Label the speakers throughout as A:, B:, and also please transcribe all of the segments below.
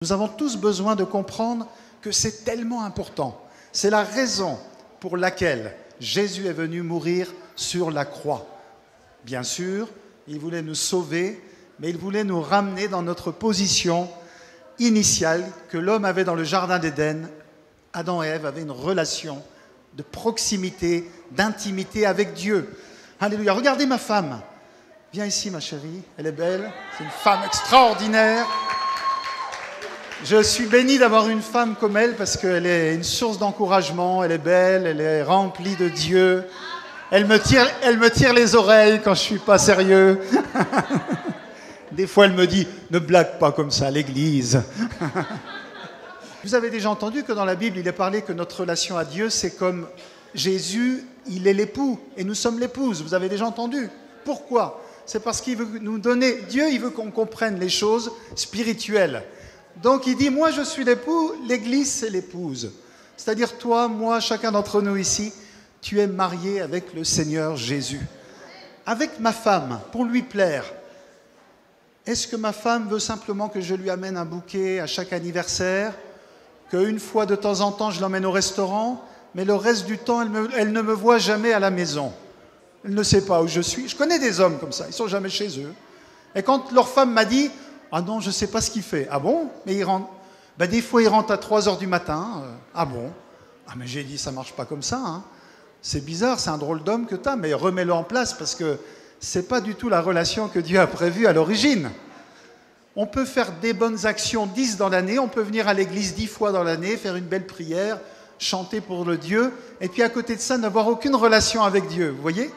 A: Nous avons tous besoin de comprendre que c'est tellement important. C'est la raison pour laquelle Jésus est venu mourir sur la croix. Bien sûr, il voulait nous sauver, mais il voulait nous ramener dans notre position initiale que l'homme avait dans le jardin d'Éden. Adam et Ève avaient une relation de proximité, d'intimité avec Dieu. Alléluia. Regardez ma femme. Viens ici, ma chérie. Elle est belle. C'est une femme extraordinaire. Je suis béni d'avoir une femme comme elle parce qu'elle est une source d'encouragement. Elle est belle, elle est remplie de Dieu. Elle me tire les oreilles quand je ne suis pas sérieux. Des fois, elle me dit « Ne blague pas comme ça à l'église. » Vous avez déjà entendu que dans la Bible, il est parlé que notre relation à Dieu, c'est comme Jésus, il est l'époux et nous sommes l'épouse. Vous avez déjà entendu? Pourquoi? C'est parce qu'il veut nous donner... Dieu, il veut qu'on comprenne les choses spirituelles. Donc il dit, moi je suis l'époux, l'église c'est l'épouse. C'est-à-dire toi, moi, chacun d'entre nous ici, tu es marié avec le Seigneur Jésus. Avec ma femme, pour lui plaire. Est-ce que ma femme veut simplement que je lui amène un bouquet à chaque anniversaire, qu'une fois de temps en temps je l'emmène au restaurant, mais le reste du temps elle ne me voit jamais à la maison. Elle ne sait pas où je suis. Je connais des hommes comme ça, ils ne sont jamais chez eux. Et quand leur femme m'a dit, ah non, je ne sais pas ce qu'il fait. Ah bon? Mais il rentre. Ben, des fois, il rentre à 3 heures du matin. Ah bon? Ah mais j'ai dit, ça ne marche pas comme ça. Hein. C'est bizarre, c'est un drôle d'homme que tu as, mais remets-le en place parce que ce n'est pas du tout la relation que Dieu a prévue à l'origine. On peut faire des bonnes actions 10 dans l'année, on peut venir à l'église 10 fois dans l'année, faire une belle prière, chanter pour le Dieu, et puis à côté de ça, n'avoir aucune relation avec Dieu. Vous voyez?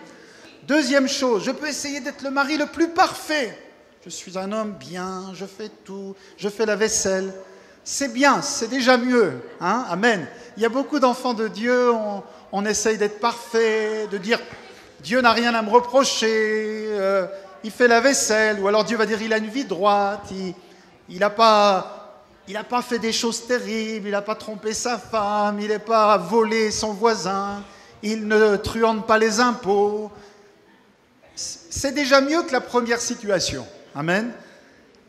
A: Deuxième chose, je peux essayer d'être le mari le plus parfait. Je suis un homme bien, je fais tout, je fais la vaisselle. C'est bien, c'est déjà mieux. Hein? Amen. Il y a beaucoup d'enfants de Dieu, on essaye d'être parfait, de dire Dieu n'a rien à me reprocher, il fait la vaisselle, ou alors Dieu va dire il a une vie droite, il n'a pas fait des choses terribles, il n'a pas trompé sa femme, il n'a pas volé son voisin, il ne truande pas les impôts. C'est déjà mieux que la première situation. Amen.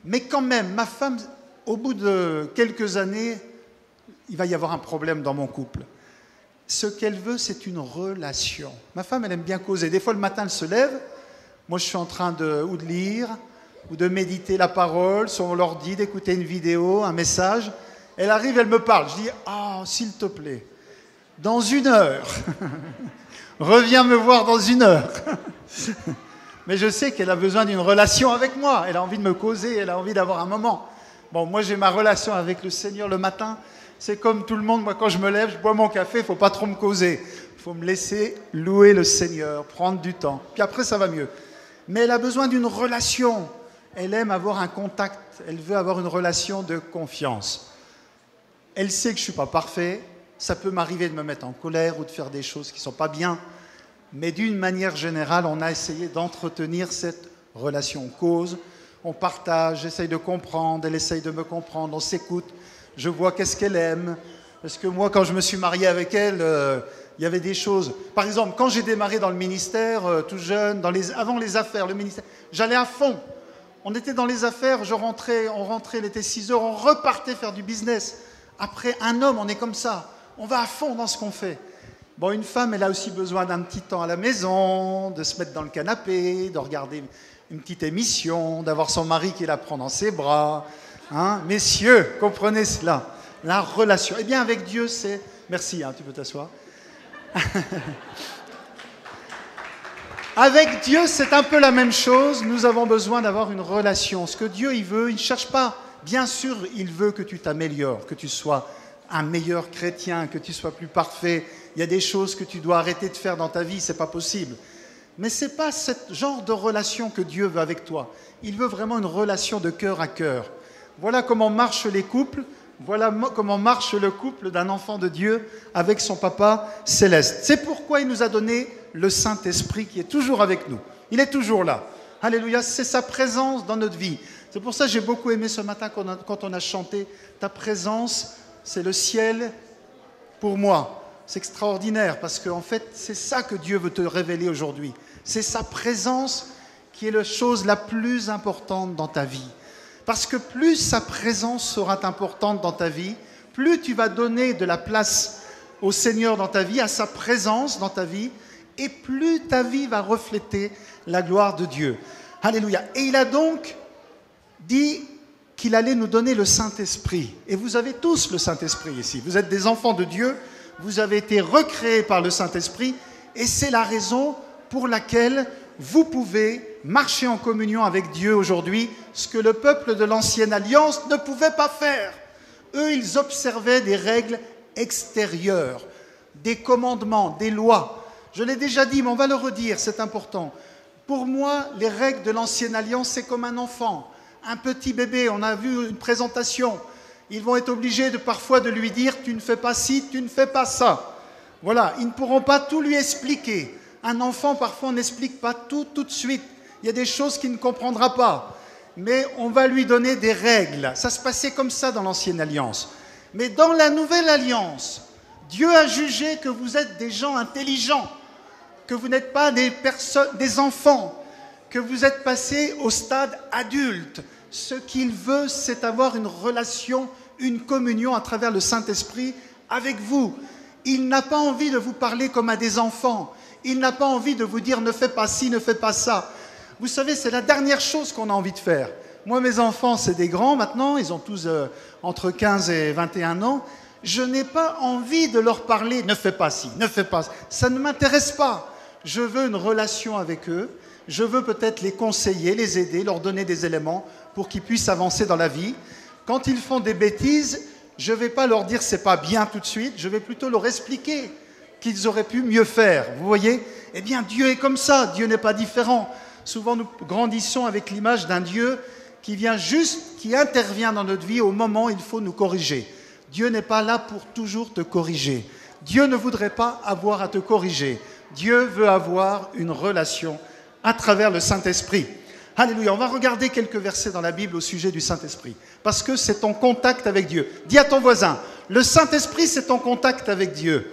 A: Mais quand même, ma femme, au bout de quelques années, il va y avoir un problème dans mon couple. Ce qu'elle veut, c'est une relation. Ma femme, elle aime bien causer. Des fois, le matin, elle se lève. Moi, je suis en train de lire ou de méditer la parole sur l'ordi, d'écouter une vidéo, un message. Elle arrive, elle me parle. Je dis, ah, s'il te plaît, dans 1 heure, reviens me voir dans 1 heure. Mais je sais qu'elle a besoin d'une relation avec moi. Elle a envie de me causer, elle a envie d'avoir un moment. Bon, moi, j'ai ma relation avec le Seigneur le matin. C'est comme tout le monde. Moi, quand je me lève, je bois mon café, il ne faut pas trop me causer. Il faut me laisser louer le Seigneur, prendre du temps. Puis après, ça va mieux. Mais elle a besoin d'une relation. Elle aime avoir un contact. Elle veut avoir une relation de confiance. Elle sait que je ne suis pas parfait. Ça peut m'arriver de me mettre en colère ou de faire des choses qui ne sont pas bien. Mais d'une manière générale, on a essayé d'entretenir cette relation. On cause, on partage, j'essaye de comprendre, elle essaye de me comprendre, on s'écoute, je vois qu'est-ce qu'elle aime. Parce que moi, quand je me suis marié avec elle, il y avait des choses. Par exemple, quand j'ai démarré dans le ministère, tout jeune, avant les affaires, le ministère, j'allais à fond. On était dans les affaires, on rentrait, il était 6 heures, on repartait faire du business. Après, un homme, on est comme ça, on va à fond dans ce qu'on fait. Bon, une femme, elle a aussi besoin d'un petit temps à la maison, de se mettre dans le canapé, de regarder une petite émission, d'avoir son mari qui la prend dans ses bras. Hein? Messieurs, comprenez cela, la relation. Eh bien, avec Dieu, c'est... Merci, hein, tu peux t'asseoir. Avec Dieu, c'est un peu la même chose. Nous avons besoin d'avoir une relation. Ce que Dieu, il veut, il ne cherche pas. Bien sûr, il veut que tu t'améliores, que tu sois un meilleur chrétien, que tu sois plus parfait. Il y a des choses que tu dois arrêter de faire dans ta vie, ce n'est pas possible. Mais ce n'est pas ce genre de relation que Dieu veut avec toi. Il veut vraiment une relation de cœur à cœur. Voilà comment marchent les couples, voilà comment marche le couple d'un enfant de Dieu avec son papa céleste. C'est pourquoi il nous a donné le Saint-Esprit qui est toujours avec nous. Il est toujours là. Alléluia, c'est sa présence dans notre vie. C'est pour ça que j'ai beaucoup aimé ce matin quand on a chanté « Ta présence, c'est le ciel pour moi ». C'est extraordinaire parce qu'en fait, c'est ça que Dieu veut te révéler aujourd'hui. C'est sa présence qui est la chose la plus importante dans ta vie. Parce que plus sa présence sera importante dans ta vie, plus tu vas donner de la place au Seigneur dans ta vie, à sa présence dans ta vie, et plus ta vie va refléter la gloire de Dieu. Alléluia. Et il a donc dit qu'il allait nous donner le Saint-Esprit. Et vous avez tous le Saint-Esprit ici. Vous êtes des enfants de Dieu, vous avez été recréés par le Saint-Esprit, et c'est la raison pour laquelle vous pouvez marcher en communion avec Dieu aujourd'hui, ce que le peuple de l'Ancienne Alliance ne pouvait pas faire. Eux, ils observaient des règles extérieures, des commandements, des lois. Je l'ai déjà dit, mais on va le redire, c'est important. Pour moi, les règles de l'Ancienne Alliance, c'est comme un enfant, un petit bébé. On a vu une présentation. Ils vont être obligés parfois de lui dire « tu ne fais pas ci, tu ne fais pas ça ». Voilà, ils ne pourront pas tout lui expliquer. Un enfant, parfois, on n'explique pas tout de suite. Il y a des choses qu'il ne comprendra pas. Mais on va lui donner des règles. Ça se passait comme ça dans l'Ancienne Alliance. Mais dans la Nouvelle Alliance, Dieu a jugé que vous êtes des gens intelligents, que vous n'êtes pas des enfants, que vous êtes passés au stade adulte. Ce qu'il veut, c'est avoir une relation, une communion à travers le Saint-Esprit avec vous. Il n'a pas envie de vous parler comme à des enfants. Il n'a pas envie de vous dire « ne fais pas ci, ne fais pas ça ». Vous savez, c'est la dernière chose qu'on a envie de faire. Moi, mes enfants, c'est des grands maintenant, ils ont tous entre 15 et 21 ans. Je n'ai pas envie de leur parler « ne fais pas ci, ne fais pas ça ». Ça ne m'intéresse pas. Je veux une relation avec eux. Je veux peut-être les conseiller, les aider, leur donner des éléments pour qu'ils puissent avancer dans la vie. Quand ils font des bêtises, je ne vais pas leur dire « c'est pas bien » tout de suite. Je vais plutôt leur expliquer qu'ils auraient pu mieux faire. Vous voyez ? Eh bien, Dieu est comme ça. Dieu n'est pas différent. Souvent, nous grandissons avec l'image d'un Dieu qui vient juste, qui intervient dans notre vie au moment où il faut nous corriger. Dieu n'est pas là pour toujours te corriger. Dieu ne voudrait pas avoir à te corriger. Dieu veut avoir une relation à travers le Saint-Esprit. Alléluia. On va regarder quelques versets dans la Bible au sujet du Saint-Esprit. Parce que c'est ton contact avec Dieu. Dis à ton voisin, le Saint-Esprit, c'est ton contact avec Dieu.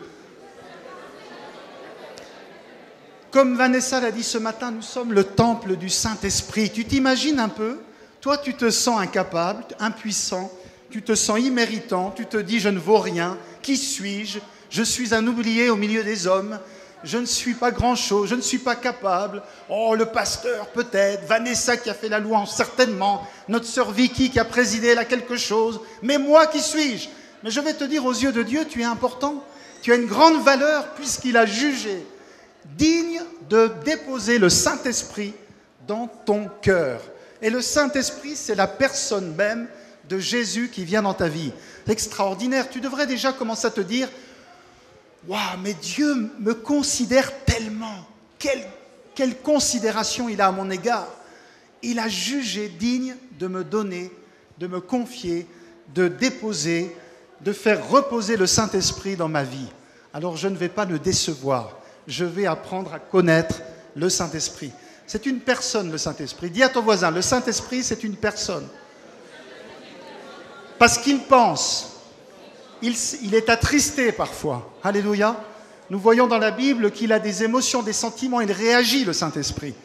A: Comme Vanessa l'a dit ce matin, nous sommes le temple du Saint-Esprit. Tu t'imagines un peu? Toi, tu te sens incapable, impuissant, tu te sens imméritant, tu te dis « je ne vaux rien, qui suis-je? Je suis un oublié au milieu des hommes, je ne suis pas grand-chose, je ne suis pas capable. Oh, le pasteur peut-être, Vanessa qui a fait la louange certainement, notre sœur Vicky qui a présidé, elle a quelque chose, mais moi, qui suis-je » Mais je vais te dire, aux yeux de Dieu, tu es important, tu as une grande valeur puisqu'il a jugé digne de déposer le Saint-Esprit dans ton cœur. Et le Saint-Esprit, c'est la personne même de Jésus qui vient dans ta vie. C'est extraordinaire. Tu devrais déjà commencer à te dire « Waouh, mais Dieu me considère tellement. Quelle considération il a à mon égard. Il a jugé digne de me donner, de me confier, de déposer, de faire reposer le Saint-Esprit dans ma vie. Alors je ne vais pas le décevoir. Je vais apprendre à connaître le Saint-Esprit. » C'est une personne, le Saint-Esprit. Dis à ton voisin, le Saint-Esprit, c'est une personne. Parce qu'il pense. Il est attristé parfois. Alléluia. Nous voyons dans la Bible qu'il a des émotions, des sentiments. Il réagit, le Saint-Esprit.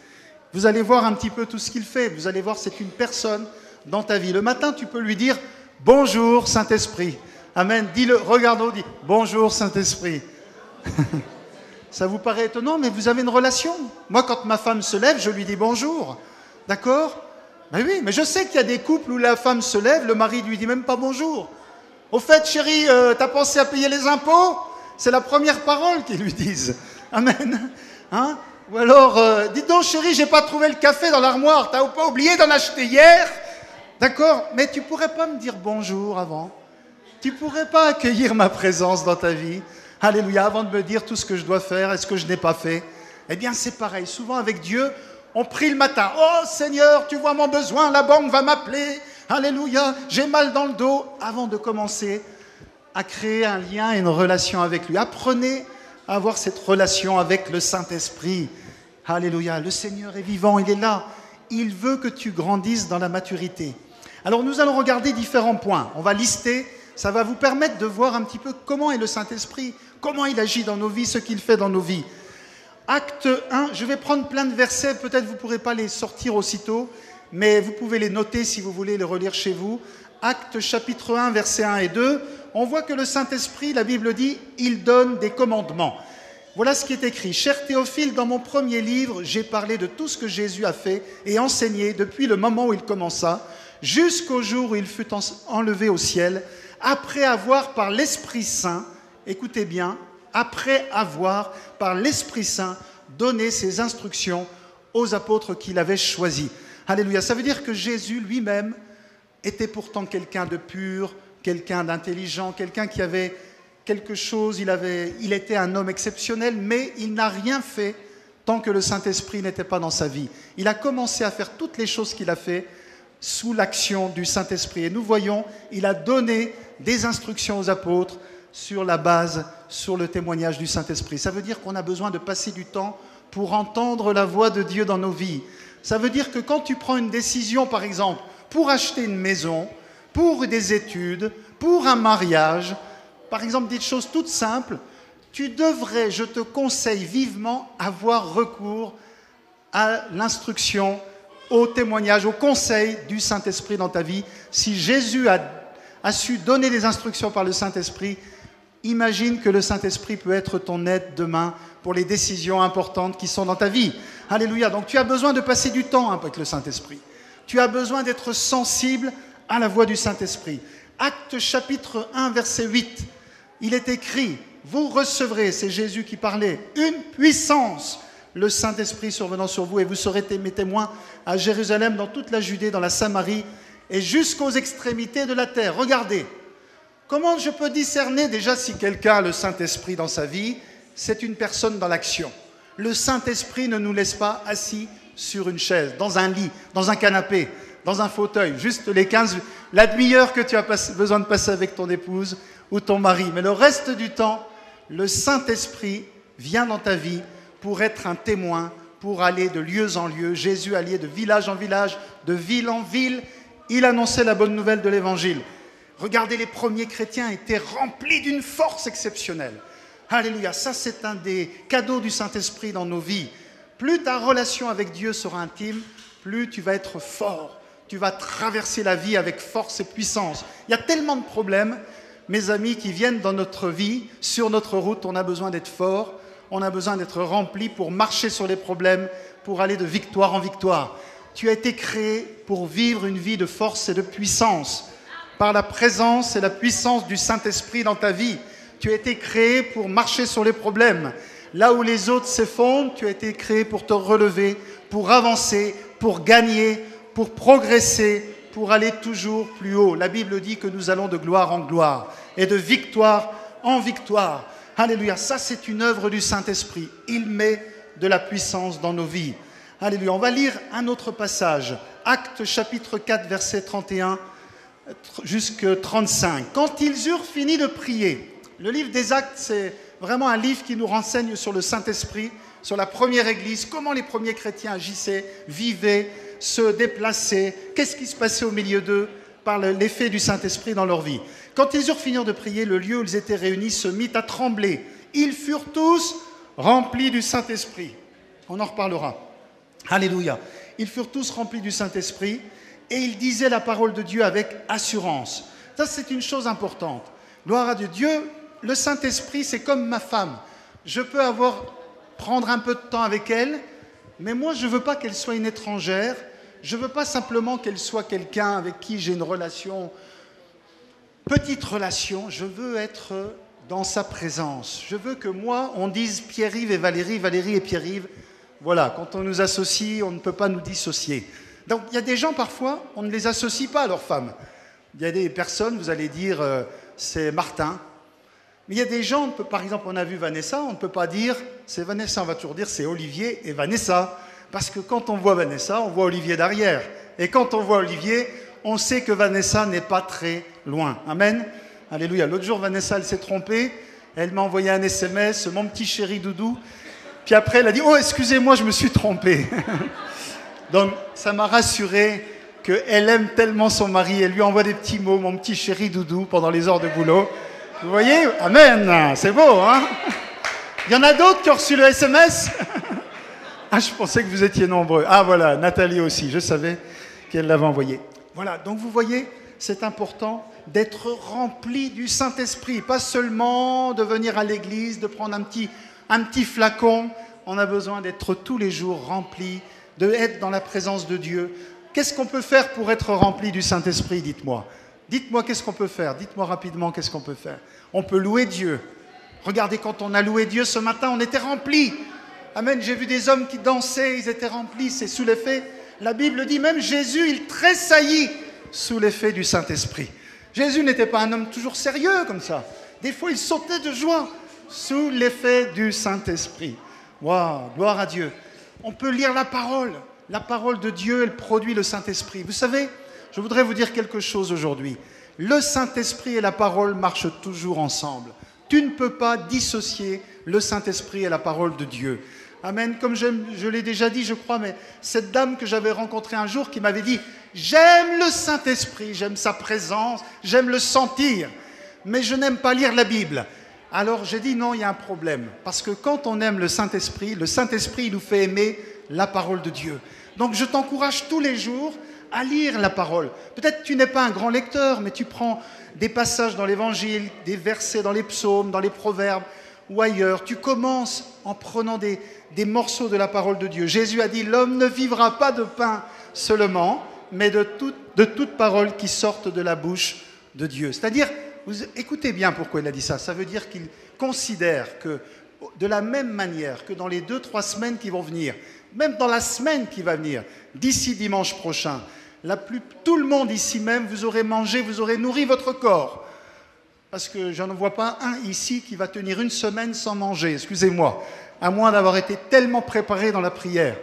A: Vous allez voir un petit peu tout ce qu'il fait. Vous allez voir, c'est une personne dans ta vie. Le matin, tu peux lui dire « Bonjour, Saint-Esprit ». Amen. Dis-le, regarde-le, dis « Bonjour, Saint-Esprit ». Ça vous paraît étonnant, mais vous avez une relation. Moi, quand ma femme se lève, je lui dis bonjour. D'accord? Ben oui, mais je sais qu'il y a des couples où la femme se lève, le mari ne lui dit même pas bonjour. Au fait, chérie, t'as pensé à payer les impôts? C'est la première parole qu'ils lui disent. Amen. Hein? Ou alors, dis donc, chérie, j'ai pas trouvé le café dans l'armoire. T'as pas oublié d'en acheter hier? D'accord? Mais tu pourrais pas me dire bonjour avant? Tu pourrais pas accueillir ma présence dans ta vie? Alléluia, avant de me dire tout ce que je dois faire et ce que je n'ai pas fait. Eh bien, c'est pareil. Souvent, avec Dieu, on prie le matin. « Oh Seigneur, tu vois mon besoin, la banque va m'appeler. Alléluia, j'ai mal dans le dos. » Avant de commencer à créer un lien et une relation avec lui. Apprenez à avoir cette relation avec le Saint-Esprit. Alléluia, le Seigneur est vivant, il est là. Il veut que tu grandisses dans la maturité. Alors, nous allons regarder différents points. On va lister. Ça va vous permettre de voir un petit peu comment est le Saint-Esprit, comment il agit dans nos vies, ce qu'il fait dans nos vies. Acte 1, je vais prendre plein de versets, peut-être vous ne pourrez pas les sortir aussitôt, mais vous pouvez les noter si vous voulez les relire chez vous. Actes chapitre 1, versets 1 et 2, on voit que le Saint-Esprit, la Bible dit, il donne des commandements. Voilà ce qui est écrit. « Cher Théophile, dans mon premier livre, j'ai parlé de tout ce que Jésus a fait et enseigné depuis le moment où il commença, jusqu'au jour où il fut enlevé au ciel, après avoir par l'Esprit Saint, écoutez bien, après avoir par l'Esprit Saint donné ses instructions aux apôtres qu'il avait choisis. » Alléluia. Ça veut dire que Jésus lui-même était pourtant quelqu'un de pur, quelqu'un d'intelligent, quelqu'un qui avait quelque chose, il était un homme exceptionnel, mais il n'a rien fait tant que le Saint-Esprit n'était pas dans sa vie. Il a commencé à faire toutes les choses qu'il a fait sous l'action du Saint-Esprit. Et nous voyons, il a donné des instructions aux apôtres sur la base, sur le témoignage du Saint-Esprit. Ça veut dire qu'on a besoin de passer du temps pour entendre la voix de Dieu dans nos vies. Ça veut dire que quand tu prends une décision, par exemple, pour acheter une maison, pour des études, pour un mariage, par exemple, des choses toutes simples, tu devrais, je te conseille vivement, avoir recours à l'instruction, au témoignage, au conseil du Saint-Esprit dans ta vie. Si Jésus a su donner des instructions par le Saint-Esprit, imagine que le Saint-Esprit peut être ton aide demain pour les décisions importantes qui sont dans ta vie. Alléluia. Donc tu as besoin de passer du temps avec le Saint-Esprit. Tu as besoin d'être sensible à la voix du Saint-Esprit. Acte chapitre 1, verset 8. Il est écrit, vous recevrez, c'est Jésus qui parlait, une puissance, le Saint-Esprit survenant sur vous, et vous serez mes témoins à Jérusalem, dans toute la Judée, dans la Samarie, et jusqu'aux extrémités de la terre. Regardez, comment je peux discerner déjà si quelqu'un a le Saint-Esprit dans sa vie? C'est une personne dans l'action. Le Saint-Esprit ne nous laisse pas assis sur une chaise, dans un lit, dans un canapé, dans un fauteuil, juste la demi-heure que tu as besoin de passer avec ton épouse ou ton mari. Mais le reste du temps, le Saint-Esprit vient dans ta vie pour être un témoin, pour aller de lieu en lieu. Jésus allait de village en village, de ville en ville. Il annonçait la bonne nouvelle de l'Évangile. Regardez, les premiers chrétiens étaient remplis d'une force exceptionnelle. Alléluia, ça c'est un des cadeaux du Saint-Esprit dans nos vies. Plus ta relation avec Dieu sera intime, plus tu vas être fort. Tu vas traverser la vie avec force et puissance. Il y a tellement de problèmes, mes amis, qui viennent dans notre vie, sur notre route. On a besoin d'être fort, on a besoin d'être rempli pour marcher sur les problèmes, pour aller de victoire en victoire. Tu as été créé pour vivre une vie de force et de puissance, par la présence et la puissance du Saint-Esprit dans ta vie. Tu as été créé pour marcher sur les problèmes. Là où les autres s'effondrent, tu as été créé pour te relever, pour avancer, pour gagner, pour progresser, pour aller toujours plus haut. La Bible dit que nous allons de gloire en gloire et de victoire en victoire. Alléluia, ça c'est une œuvre du Saint-Esprit. Il met de la puissance dans nos vies. Alléluia, on va lire un autre passage. Actes chapitre 4, verset 31 jusqu'à 35. Quand ils eurent fini de prier, le livre des Actes, c'est vraiment un livre qui nous renseigne sur le Saint-Esprit, sur la première Église, comment les premiers chrétiens agissaient, vivaient, se déplaçaient, qu'est-ce qui se passait au milieu d'eux par l'effet du Saint-Esprit dans leur vie. Quand ils eurent fini de prier, le lieu où ils étaient réunis se mit à trembler. Ils furent tous remplis du Saint-Esprit. On en reparlera. Alléluia. Ils furent tous remplis du Saint-Esprit et ils disaient la parole de Dieu avec assurance. Ça, c'est une chose importante. Gloire à Dieu. Dieu, le Saint-Esprit, c'est comme ma femme. Je peux prendre un peu de temps avec elle, mais moi, je ne veux pas qu'elle soit une étrangère. Je ne veux pas simplement qu'elle soit quelqu'un avec qui j'ai une relation, petite relation. Je veux être dans sa présence. Je veux que moi, on dise Pierre-Yves et Valérie, Valérie et Pierre-Yves. Voilà, quand on nous associe, on ne peut pas nous dissocier. Donc, il y a des gens, parfois, on ne les associe pas à leur femme. Il y a des personnes, vous allez dire, c'est Martin. Mais il y a des gens, par exemple, on a vu Vanessa, on ne peut pas dire c'est Vanessa, on va toujours dire c'est Olivier et Vanessa. Parce que quand on voit Vanessa, on voit Olivier derrière. Et quand on voit Olivier, on sait que Vanessa n'est pas très loin. Amen. Alléluia. L'autre jour, Vanessa, elle s'est trompée. Elle m'a envoyé un SMS, mon petit chéri doudou. Puis après, elle a dit, oh, excusez-moi, je me suis trompée. Donc, ça m'a rassuré qu'elle aime tellement son mari. Elle lui envoie des petits mots, mon petit chéri doudou, pendant les heures de boulot. Vous voyez? Amen. C'est beau, hein? Il y en a d'autres qui ont reçu le SMS? Ah, je pensais que vous étiez nombreux. Ah, voilà, Nathalie aussi, je savais. qu'elle l'avait envoyé. Voilà, donc vous voyez, c'est important d'être rempli du Saint-Esprit, pas seulement de venir à l'église, de prendre un petit flacon. On a besoin d'être tous les jours rempli, d'être dans la présence de Dieu. Qu'est-ce qu'on peut faire pour être rempli du Saint-Esprit, dites-moi? Dites-moi qu'est-ce qu'on peut faire, dites-moi rapidement qu'est-ce qu'on peut faire. On peut louer Dieu. Regardez, quand on a loué Dieu ce matin, on était remplis. Amen, j'ai vu des hommes qui dansaient, ils étaient remplis, c'est sous l'effet. La Bible dit même Jésus, il tressaillit sous l'effet du Saint-Esprit. Jésus n'était pas un homme toujours sérieux comme ça. Des fois, il sautait de joie sous l'effet du Saint-Esprit. Waouh, gloire à Dieu. On peut lire la parole. La parole de Dieu, elle produit le Saint-Esprit. Vous savez, je voudrais vous dire quelque chose aujourd'hui. Le Saint-Esprit et la parole marchent toujours ensemble. Tu ne peux pas dissocier le Saint-Esprit et la parole de Dieu. Amen. Comme je l'ai déjà dit, je crois, mais cette dame que j'avais rencontrée un jour qui m'avait dit « J'aime le Saint-Esprit, j'aime sa présence, j'aime le sentir, mais je n'aime pas lire la Bible. » Alors j'ai dit non, il y a un problème. Parce que quand on aime le Saint-Esprit il nous fait aimer la parole de Dieu. Donc je t'encourage tous les jours à lire la parole. Peut-être que tu n'es pas un grand lecteur, mais tu prends des passages dans l'Évangile, des versets dans les psaumes, dans les proverbes ou ailleurs. Tu commences en prenant des morceaux de la parole de Dieu. Jésus a dit, l'homme ne vivra pas de pain seulement, mais de toute parole qui sorte de la bouche de Dieu. C'est-à-dire, écoutez bien pourquoi il a dit ça. Ça veut dire qu'il considère que de la même manière que dans les 2-3 semaines qui vont venir, même dans la semaine qui va venir, d'ici dimanche prochain, tout le monde ici même, vous aurez mangé, vous aurez nourri votre corps. Parce que je n'en vois pas un ici qui va tenir une semaine sans manger, excusez-moi, à moins d'avoir été tellement préparé dans la prière.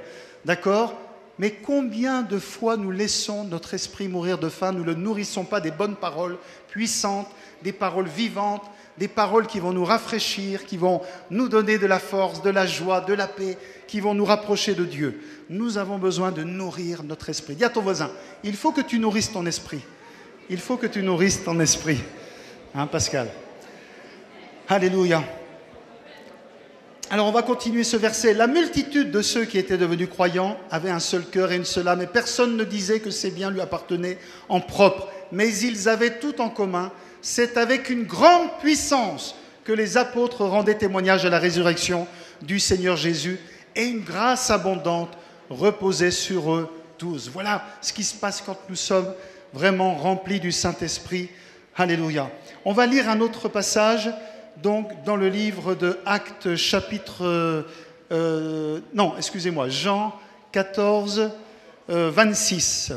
A: D'accord ? Mais combien de fois nous laissons notre esprit mourir de faim, nous ne le nourrissons pas des bonnes paroles puissantes, des paroles vivantes, des paroles qui vont nous rafraîchir, qui vont nous donner de la force, de la joie, de la paix, qui vont nous rapprocher de Dieu. Nous avons besoin de nourrir notre esprit. Dis à ton voisin, il faut que tu nourrisses ton esprit. Il faut que tu nourrisses ton esprit. Hein, Pascal? Alléluia. Alors on va continuer ce verset. La multitude de ceux qui étaient devenus croyants avaient un seul cœur et une seule âme, et personne ne disait que ces biens lui appartenaient en propre, mais ils avaient tout en commun. C'est avec une grande puissance que les apôtres rendaient témoignage à la résurrection du Seigneur Jésus, et une grâce abondante reposait sur eux tous. Voilà ce qui se passe quand nous sommes vraiment remplis du Saint-Esprit. Alléluia. On va lire un autre passage, donc dans le livre de Actes, chapitre... Jean 14, 26.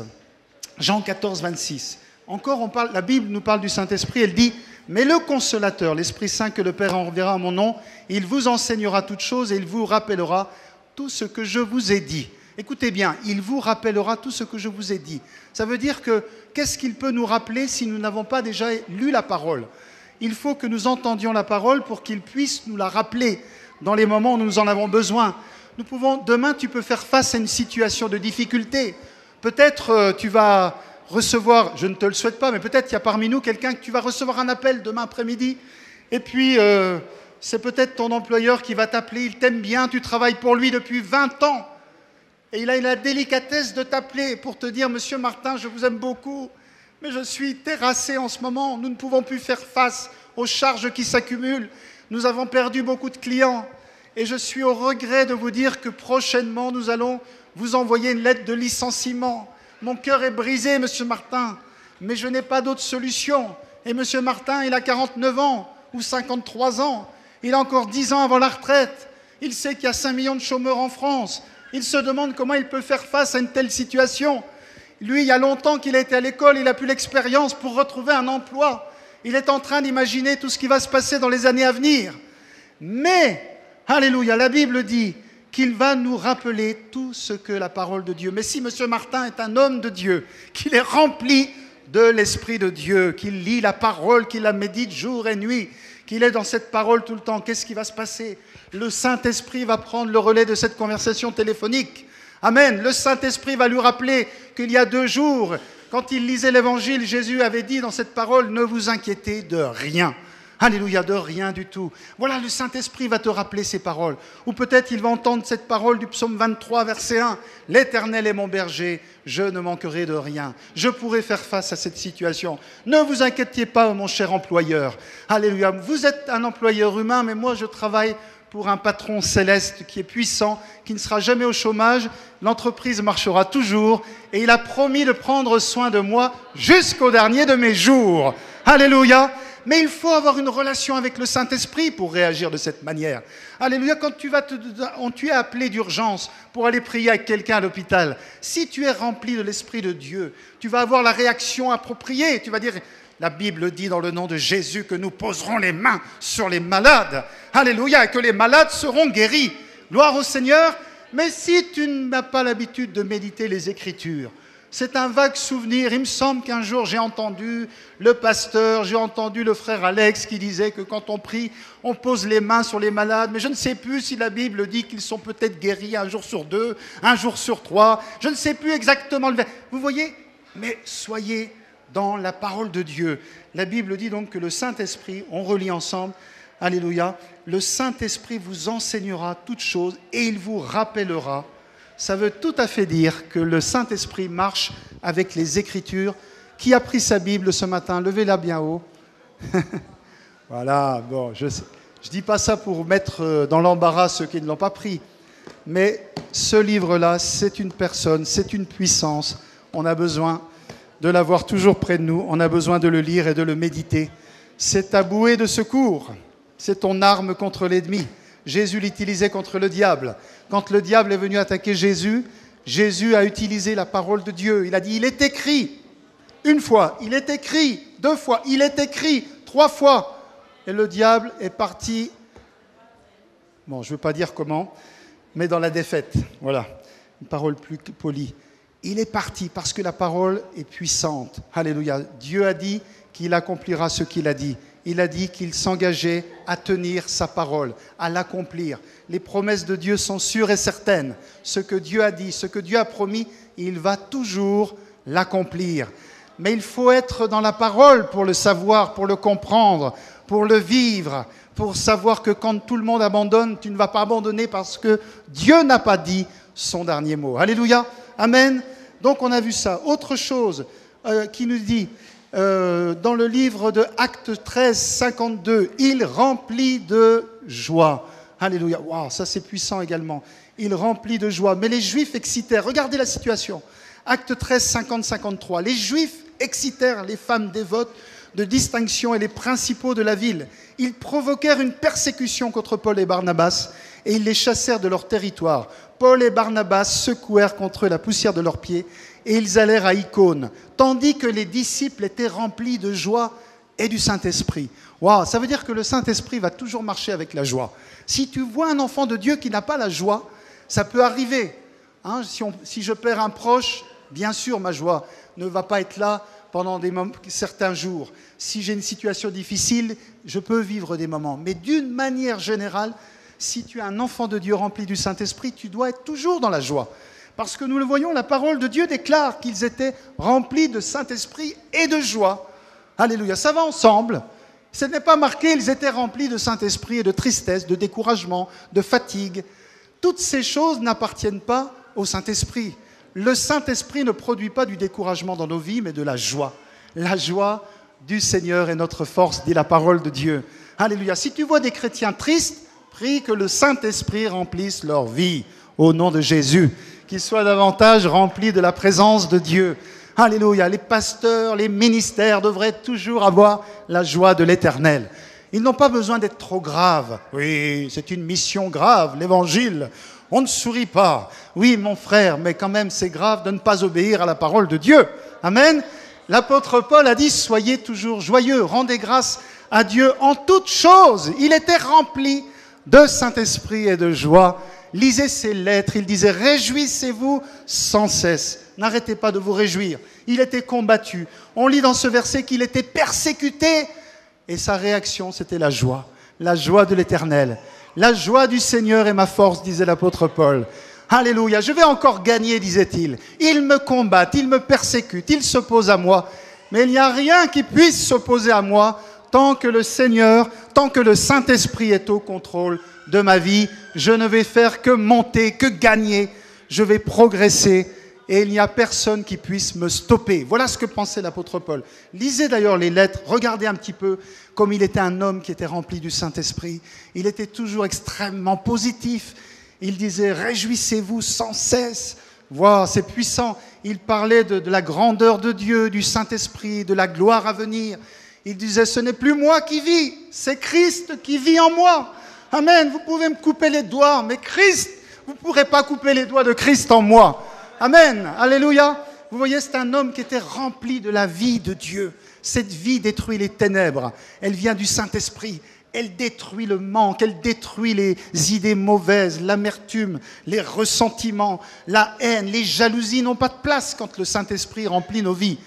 A: Jean 14, 26. Encore, la Bible nous parle du Saint-Esprit, elle dit « Mais le Consolateur, l'Esprit Saint que le Père enverra en mon nom, il vous enseignera toutes choses et il vous rappellera tout ce que je vous ai dit. » Écoutez bien, il vous rappellera tout ce que je vous ai dit. Ça veut dire que, qu'est-ce qu'il peut nous rappeler si nous n'avons pas déjà lu la parole? Il faut que nous entendions la parole pour qu'il puisse nous la rappeler dans les moments où nous en avons besoin. Demain, tu peux faire face à une situation de difficulté. Peut-être tu vas recevoir, je ne te le souhaite pas, mais peut-être qu'il y a parmi nous quelqu'un que tu vas recevoir un appel demain après-midi. Et puis, c'est peut-être ton employeur qui va t'appeler, il t'aime bien, tu travailles pour lui depuis 20 ans. Et il a la délicatesse de t'appeler pour te dire « Monsieur Martin, je vous aime beaucoup, mais je suis terrassé en ce moment. Nous ne pouvons plus faire face aux charges qui s'accumulent. Nous avons perdu beaucoup de clients. Et je suis au regret de vous dire que prochainement, nous allons vous envoyer une lettre de licenciement. Mon cœur est brisé, Monsieur Martin, mais je n'ai pas d'autre solution. Et Monsieur Martin, il a 49 ans ou 53 ans. Il a encore 10 ans avant la retraite. Il sait qu'il y a 5 millions de chômeurs en France. Il se demande comment il peut faire face à une telle situation. Lui, il y a longtemps qu'il a été à l'école, il n'a plus l'expérience pour retrouver un emploi. Il est en train d'imaginer tout ce qui va se passer dans les années à venir. Mais, alléluia, la Bible dit qu'il va nous rappeler tout ce que la parole de Dieu. Mais si M. Martin est un homme de Dieu, qu'il est rempli de l'Esprit de Dieu, qu'il lit la parole, qu'il la médite jour et nuit, qu'il est dans cette parole tout le temps, qu'est-ce qui va se passer? Le Saint-Esprit va prendre le relais de cette conversation téléphonique. Amen. Le Saint-Esprit va lui rappeler qu'il y a 2 jours, quand il lisait l'Évangile, Jésus avait dit dans cette parole, ne vous inquiétez de rien. Alléluia, de rien du tout. Voilà, le Saint-Esprit va te rappeler ces paroles. Ou peut-être il va entendre cette parole du psaume 23, verset 1. « L'Éternel est mon berger, je ne manquerai de rien. Je pourrai faire face à cette situation. Ne vous inquiétez pas, mon cher employeur. » Alléluia, vous êtes un employeur humain, mais moi je travaille pour un patron céleste qui est puissant, qui ne sera jamais au chômage. L'entreprise marchera toujours et il a promis de prendre soin de moi jusqu'au dernier de mes jours. Alléluia. Mais il faut avoir une relation avec le Saint-Esprit pour réagir de cette manière. Alléluia, quand tu es appelé d'urgence pour aller prier avec quelqu'un à l'hôpital, si tu es rempli de l'Esprit de Dieu, tu vas avoir la réaction appropriée. Tu vas dire, la Bible dit dans le nom de Jésus que nous poserons les mains sur les malades. Alléluia, et que les malades seront guéris. Gloire au Seigneur. Mais si tu n'as pas l'habitude de méditer les Écritures, c'est un vague souvenir. Il me semble qu'un jour, j'ai entendu le pasteur, j'ai entendu le frère Alex qui disait que quand on prie, on pose les mains sur les malades. Mais je ne sais plus si la Bible dit qu'ils sont peut-être guéris un jour sur 2, un jour sur 3. Je ne sais plus exactement le verset. Vous voyez? Mais soyez dans la parole de Dieu. La Bible dit donc que le Saint-Esprit, on relit ensemble, alléluia, le Saint-Esprit vous enseignera toutes choses et il vous rappellera. Ça veut tout à fait dire que le Saint-Esprit marche avec les Écritures. Qui a pris sa Bible ce matin? Levez-la bien haut. Voilà, bon, je ne dis pas ça pour mettre dans l'embarras ceux qui ne l'ont pas pris. Mais ce livre-là, c'est une personne, c'est une puissance. On a besoin de l'avoir toujours près de nous. On a besoin de le lire et de le méditer. C'est ta bouée de secours. C'est ton arme contre l'ennemi. Jésus l'utilisait contre le diable. Quand le diable est venu attaquer Jésus, Jésus a utilisé la parole de Dieu. Il a dit, il est écrit. Une fois, il est écrit. 2 fois, il est écrit. 3 fois. Et le diable est parti, bon, je ne veux pas dire comment, mais dans la défaite. Voilà, une parole plus polie. Il est parti parce que la parole est puissante. Alléluia. Dieu a dit qu'il accomplira ce qu'il a dit. Il a dit qu'il s'engageait à tenir sa parole, à l'accomplir. Les promesses de Dieu sont sûres et certaines. Ce que Dieu a dit, ce que Dieu a promis, il va toujours l'accomplir. Mais il faut être dans la parole pour le savoir, pour le comprendre, pour le vivre, pour savoir que quand tout le monde abandonne, tu ne vas pas abandonner parce que Dieu n'a pas dit son dernier mot. Alléluia, amen. Donc on a vu ça. Autre chose qui nous dit... dans le livre de Actes 13, 52, il remplit de joie. Alléluia. Wow, ça c'est puissant également. Il remplit de joie. Mais les Juifs excitèrent. Regardez la situation. Actes 13, 50, 53. Les Juifs excitèrent les femmes dévotes de distinction et les principaux de la ville. Ils provoquèrent une persécution contre Paul et Barnabas et ils les chassèrent de leur territoire. Paul et Barnabas secouèrent contre eux la poussière de leurs pieds et ils allèrent à Icône, tandis que les disciples étaient remplis de joie et du Saint-Esprit. Waouh, ça veut dire que le Saint-Esprit va toujours marcher avec la joie. Si tu vois un enfant de Dieu qui n'a pas la joie, ça peut arriver. Hein, si je perds un proche, bien sûr, ma joie ne va pas être là pendant certains jours. Si j'ai une situation difficile, je peux vivre des moments. Mais d'une manière générale, si tu es un enfant de Dieu rempli du Saint-Esprit, tu dois être toujours dans la joie. Parce que nous le voyons, la parole de Dieu déclare qu'ils étaient remplis de Saint-Esprit et de joie. Alléluia, ça va ensemble. Ce n'est pas marqué, ils étaient remplis de Saint-Esprit et de tristesse, de découragement, de fatigue. Toutes ces choses n'appartiennent pas au Saint-Esprit. Le Saint-Esprit ne produit pas du découragement dans nos vies, mais de la joie. La joie du Seigneur est notre force, dit la parole de Dieu. Alléluia. Si tu vois des chrétiens tristes, prie que le Saint-Esprit remplisse leur vie. Au nom de Jésus, qu'ils soient davantage remplis de la présence de Dieu. Alléluia. Les pasteurs, les ministères devraient toujours avoir la joie de l'Éternel. Ils n'ont pas besoin d'être trop graves. Oui, c'est une mission grave, l'Évangile. On ne sourit pas. Oui, mon frère, mais quand même, c'est grave de ne pas obéir à la parole de Dieu. Amen. L'apôtre Paul a dit, soyez toujours joyeux, rendez grâce à Dieu en toutes choses. Il était rempli de Saint-Esprit et de joie. Lisez ses lettres, il disait, réjouissez-vous sans cesse. N'arrêtez pas de vous réjouir. Il était combattu. On lit dans ce verset qu'il était persécuté. Et sa réaction, c'était la joie de l'Éternel. La joie du Seigneur est ma force, disait l'apôtre Paul. Alléluia, je vais encore gagner, disait-il. Ils me combattent, ils me persécutent, ils s'opposent à moi. Mais il n'y a rien qui puisse s'opposer à moi tant que le Seigneur, tant que le Saint-Esprit est au contrôle de ma vie, je ne vais faire que monter, que gagner. Je vais progresser et il n'y a personne qui puisse me stopper. Voilà ce que pensait l'apôtre Paul. Lisez d'ailleurs les lettres, regardez un petit peu comme il était un homme qui était rempli du Saint-Esprit. Il était toujours extrêmement positif. Il disait « Réjouissez-vous sans cesse ». Wow, c'est puissant. Il parlait de la grandeur de Dieu, du Saint-Esprit, de la gloire à venir. Il disait « Ce n'est plus moi qui vis, c'est Christ qui vit en moi ». Amen. Vous pouvez me couper les doigts, mais Christ, vous ne pourrez pas couper les doigts de Christ en moi. Amen. Alléluia. Vous voyez, c'est un homme qui était rempli de la vie de Dieu. Cette vie détruit les ténèbres. Elle vient du Saint-Esprit. Elle détruit le manque, elle détruit les idées mauvaises, l'amertume, les ressentiments, la haine, les jalousies n'ont pas de place quand le Saint-Esprit remplit nos vies.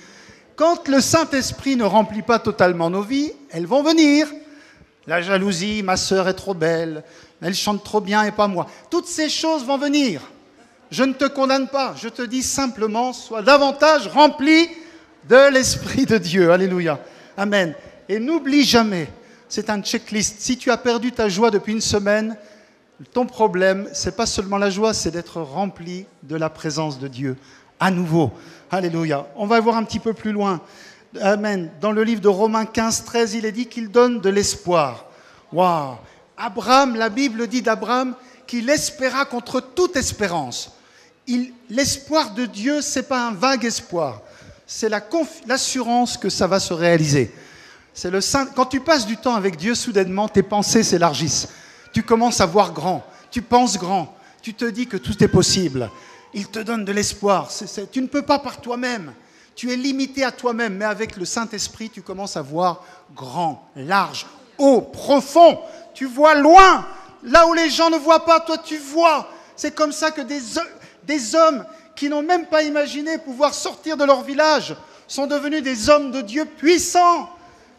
A: Quand le Saint-Esprit ne remplit pas totalement nos vies, elles vont venir. La jalousie, ma sœur est trop belle, elle chante trop bien et pas moi. Toutes ces choses vont venir. Je ne te condamne pas, je te dis simplement, sois davantage rempli de l'Esprit de Dieu. Alléluia. Amen. Et n'oublie jamais, c'est un checklist. Si tu as perdu ta joie depuis une semaine, ton problème, ce n'est pas seulement la joie, c'est d'être rempli de la présence de Dieu. À nouveau. Alléluia. On va voir un petit peu plus loin. Amen. Dans le livre de Romains 15, 13, il est dit qu'il donne de l'espoir. Waouh! Abraham, la Bible dit d'Abraham qu'il espéra contre toute espérance. L'espoir de Dieu, ce n'est pas un vague espoir. C'est l'assurance que ça va se réaliser. Quand tu passes du temps avec Dieu, soudainement, tes pensées s'élargissent. Tu commences à voir grand. Tu penses grand. Tu te dis que tout est possible. Il te donne de l'espoir. Tu ne peux pas par toi-même. Tu es limité à toi-même. Mais avec le Saint-Esprit, tu commences à voir grand, large, haut, profond. Tu vois loin. Là où les gens ne voient pas, toi tu vois. C'est comme ça que des hommes qui n'ont même pas imaginé pouvoir sortir de leur village sont devenus des hommes de Dieu puissants.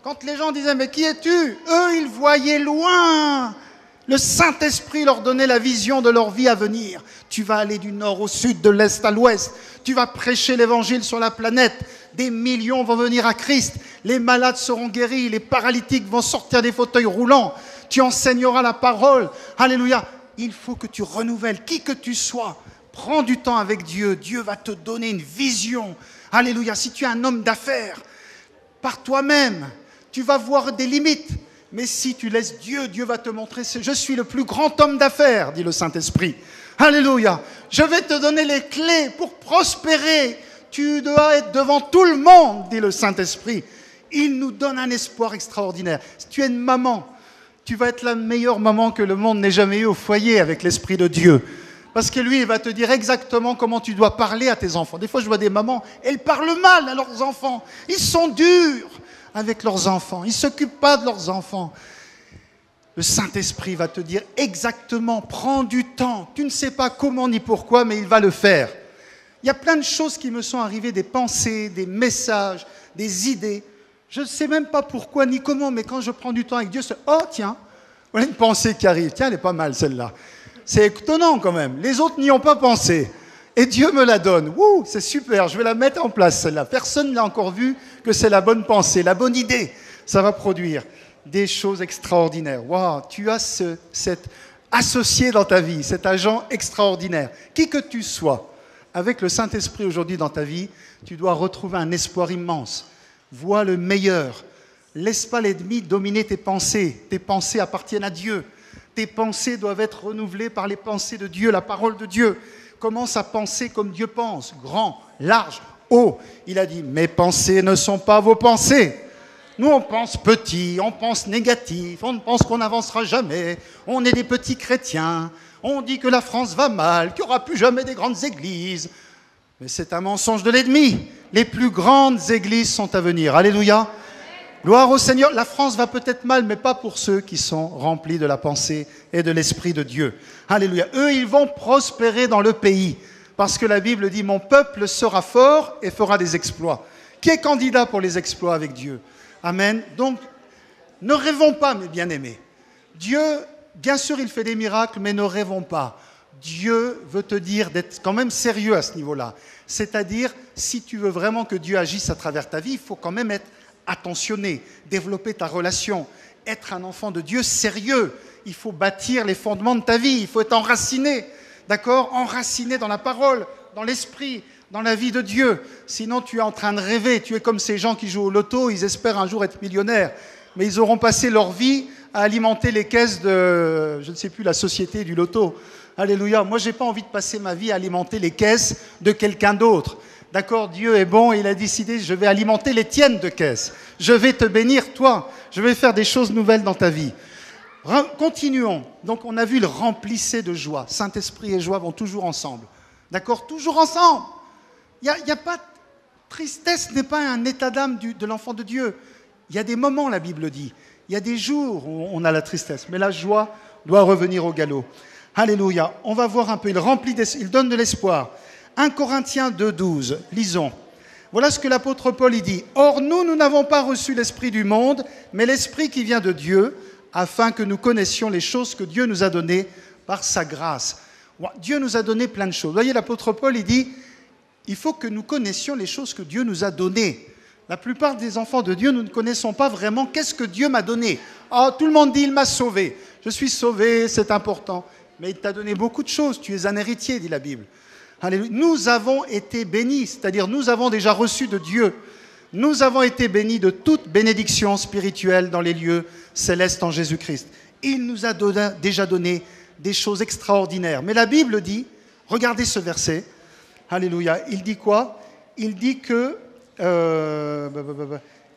A: Quand les gens disaient « Mais qui es-tu » Eux, ils voyaient loin. Le Saint-Esprit leur donnait la vision de leur vie à venir. Tu vas aller du nord au sud, de l'est à l'ouest. Tu vas prêcher l'évangile sur la planète. Des millions vont venir à Christ. Les malades seront guéris. Les paralytiques vont sortir des fauteuils roulants. Tu enseigneras la parole. Alléluia. Il faut que tu renouvelles. Qui que tu sois, prends du temps avec Dieu. Dieu va te donner une vision. Alléluia. Si tu es un homme d'affaires, par toi-même, tu vas voir des limites. Mais si tu laisses Dieu, Dieu va te montrer, je suis le plus grand homme d'affaires, dit le Saint-Esprit. Alléluia. Je vais te donner les clés pour prospérer. Tu dois être devant tout le monde, dit le Saint-Esprit. Il nous donne un espoir extraordinaire. Si tu es une maman, tu vas être la meilleure maman que le monde n'ait jamais eue au foyer avec l'Esprit de Dieu. Parce que lui, il va te dire exactement comment tu dois parler à tes enfants. Des fois, je vois des mamans, elles parlent mal à leurs enfants. Ils sont durs avec leurs enfants. Ils ne s'occupent pas de leurs enfants. Le Saint-Esprit va te dire exactement, prends du temps. Tu ne sais pas comment ni pourquoi, mais il va le faire. Il y a plein de choses qui me sont arrivées, des pensées, des messages, des idées. Je ne sais même pas pourquoi ni comment, mais quand je prends du temps avec Dieu, c'est « Oh, tiens, voilà une pensée qui arrive. Tiens, elle est pas mal, celle-là. » C'est étonnant quand même. Les autres n'y ont pas pensé. Et Dieu me la donne. Wouh, c'est super, je vais la mettre en place, celle-là. Personne ne l'a encore vu que c'est la bonne pensée, la bonne idée. Ça va produire des choses extraordinaires. Waouh, tu as cet associé dans ta vie, cet agent extraordinaire. Qui que tu sois, avec le Saint-Esprit aujourd'hui dans ta vie, tu dois retrouver un espoir immense. Vois le meilleur. Laisse pas l'ennemi dominer tes pensées. Tes pensées appartiennent à Dieu. Tes pensées doivent être renouvelées par les pensées de Dieu, la parole de Dieu. Commence à penser comme Dieu pense, grand, large, haut. Il a dit, mes pensées ne sont pas vos pensées. Nous, on pense petit, on pense négatif, on pense qu'on n'avancera jamais, on est des petits chrétiens, on dit que la France va mal, qu'il n'y aura plus jamais des grandes églises. Mais c'est un mensonge de l'ennemi. Les plus grandes églises sont à venir. Alléluia. Gloire au Seigneur. La France va peut-être mal, mais pas pour ceux qui sont remplis de la pensée et de l'Esprit de Dieu. Alléluia. Eux, ils vont prospérer dans le pays. Parce que la Bible dit, mon peuple sera fort et fera des exploits. Qui est candidat pour les exploits avec Dieu? Amen. Donc, ne rêvons pas, mes bien-aimés. Dieu, bien sûr, il fait des miracles, mais ne rêvons pas. Dieu veut te dire d'être quand même sérieux à ce niveau-là. C'est-à-dire, si tu veux vraiment que Dieu agisse à travers ta vie, il faut quand même être attentionné, développer ta relation, être un enfant de Dieu sérieux. Il faut bâtir les fondements de ta vie, il faut être enraciné, d'accord? Enraciné dans la parole, dans l'esprit, dans la vie de Dieu. Sinon, tu es en train de rêver. Tu es comme ces gens qui jouent au loto, ils espèrent un jour être millionnaires. Mais ils auront passé leur vie à alimenter les caisses de, je ne sais plus, la société du loto. Alléluia. Moi, je n'ai pas envie de passer ma vie à alimenter les caisses de quelqu'un d'autre. D'accord, Dieu est bon, il a décidé, je vais alimenter les tiennes de caisses. Je vais te bénir, toi. Je vais faire des choses nouvelles dans ta vie. Continuons. Donc, on a vu le remplissez de joie. Saint-Esprit et joie vont toujours ensemble. D'accord, toujours ensemble. Il y a pas... Tristesse n'est pas un état d'âme de l'enfant de Dieu. Il y a des moments, la Bible dit. Il y a des jours où on a la tristesse. Mais la joie doit revenir au galop. Alléluia. On va voir un peu. Il donne de l'espoir. 1 Corinthiens 2,12. Lisons. Voilà ce que l'apôtre Paul dit. « Or, nous n'avons pas reçu l'esprit du monde, mais l'esprit qui vient de Dieu, afin que nous connaissions les choses que Dieu nous a données par sa grâce. » Dieu nous a donné plein de choses. Vous voyez, l'apôtre Paul, il dit, il faut que nous connaissions les choses que Dieu nous a données. La plupart des enfants de Dieu, nous ne connaissons pas vraiment qu'est-ce que Dieu m'a donné. Oh, tout le monde dit, il m'a sauvé. Je suis sauvé, c'est important. Mais il t'a donné beaucoup de choses. Tu es un héritier, dit la Bible. Alléluia. Nous avons été bénis, c'est-à-dire nous avons déjà reçu de Dieu. Nous avons été bénis de toute bénédiction spirituelle dans les lieux célestes en Jésus-Christ. Il nous a déjà donné des choses extraordinaires. Mais la Bible dit, regardez ce verset, alléluia, il dit quoi? Il dit que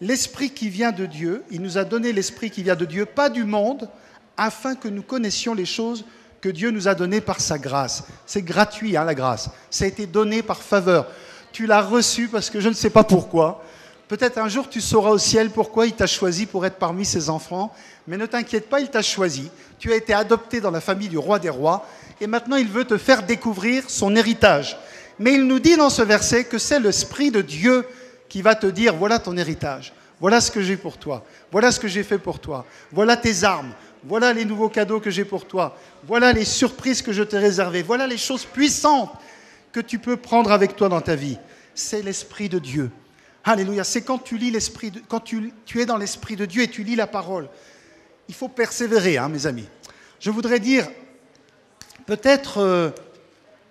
A: l'esprit qui vient de Dieu, il nous a donné l'esprit qui vient de Dieu, pas du monde, afin que nous connaissions les choses que Dieu nous a données par sa grâce. C'est gratuit, la grâce. Ça a été donné par faveur. Tu l'as reçu parce que je ne sais pas pourquoi. Peut-être un jour tu sauras au ciel pourquoi il t'a choisi pour être parmi ses enfants. Mais ne t'inquiète pas, il t'a choisi. Tu as été adopté dans la famille du roi des rois. Et maintenant, il veut te faire découvrir son héritage. Mais il nous dit dans ce verset que c'est l'Esprit de Dieu qui va te dire, voilà ton héritage. Voilà ce que j'ai pour toi. Voilà ce que j'ai fait pour toi. Voilà tes armes. Voilà les nouveaux cadeaux que j'ai pour toi. Voilà les surprises que je t'ai réservées. Voilà les choses puissantes que tu peux prendre avec toi dans ta vie. C'est l'Esprit de Dieu. Alléluia. C'est quand tu lis quand tu es dans l'Esprit de Dieu et tu lis la parole. Il faut persévérer, mes amis. Je voudrais dire, peut-être,